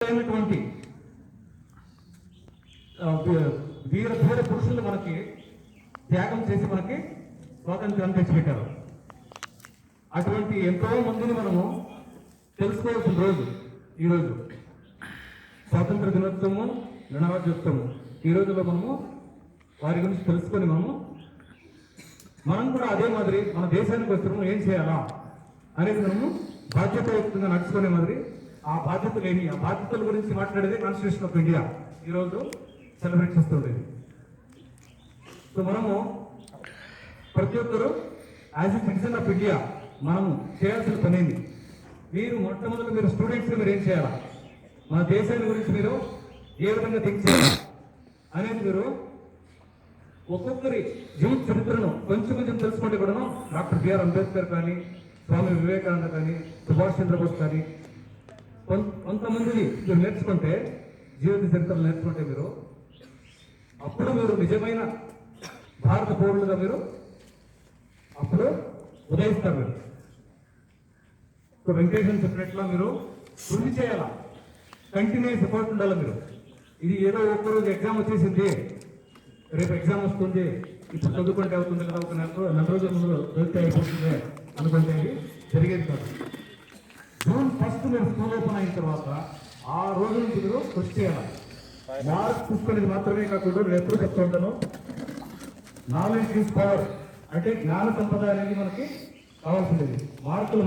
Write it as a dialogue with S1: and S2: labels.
S1: వీర ధీర పురుషులు మనకి త్యాగం చేసి మనకి స్వాతంత్రాన్ని తెచ్చిపెట్టారు. అటువంటి ఎంతో మందిని మనము తెలుసుకోవాల్సిన రోజు ఈరోజు స్వాతంత్ర దినోత్సవము, గణరాజ్యోత్సవము. ఈ రోజులో మనము వారి గురించి తెలుసుకొని మనం కూడా అదే మాదిరి మన దేశానికి వస్తున్నాము ఏం చేయాలా అనేది మనము బాధ్యతాయుక్తంగా నడుచుకునే మాదిరి ఆ బాధ్యతల గురించి మాట్లాడేది కాన్స్టిట్యూషన్ ఆఫ్ ఇండియా ఈరోజు సెలబ్రేట్ చేస్తుండేది. సో మనము ప్రతి ఒక్కరు as a citizen of India మనము చేయాల్సిన పనేది. మీరు మొట్టమొదటి మీరు స్టూడెంట్స్ మీరు ఏం చేయాలా, మన దేశాన్ని గురించి మీరు ఏ విధంగా థింక్ చేయాలి అనేది మీరు ఒక్కొక్కరి జీవిత చరిత్రను కొంచెం తెలుసుకుంటే కూడా డాక్టర్ బిఆర్ అంబేద్కర్ కానీ, స్వామి వివేకానంద కానీ, సుభాష్ చంద్రబోస్ కానీ కొంతమందిని మీరు నేర్చుకుంటే, జీవిత చరిత్రలు నేర్చుకుంటే మీరు అప్పుడు మీరు నిజమైన భారత పౌరులుగా మీరు అప్పుడు ఉదయిస్తారు. మీరు సో వెంకటేశ్వర చెప్పినట్లా మీరు కృషి చేయాలా, కంటిన్యూస్ ఎఫర్ట్ ఉండాలి. మీరు ఇది ఏదో ఒక్కరోజు ఎగ్జామ్ వచ్చేసింది, రేపు ఎగ్జామ్ వస్తుంది, ఇప్పుడు చదువుకుంటే అవుతుంది కదా, ఒక నెల రోజుల ముందు చదివితే అయిపోతుంది అనుకుంటే జరిగేది కాదు. జూన్ 1 మీరు స్కూల్ ఓపెన్ అయిన తర్వాత ఆ రోజు నుంచి మీరు కృషి చేయాలి. మార్క్స్ చూసుకునేది మాత్రమే కాకుండా నేను ఎప్పుడు చెప్తూ ఉంటాను, నాలెడ్జ్ ఈజ్ పవర్ అంటే జ్ఞాన సంపద అనేది మనకి కావాల్సింది. మార్కులు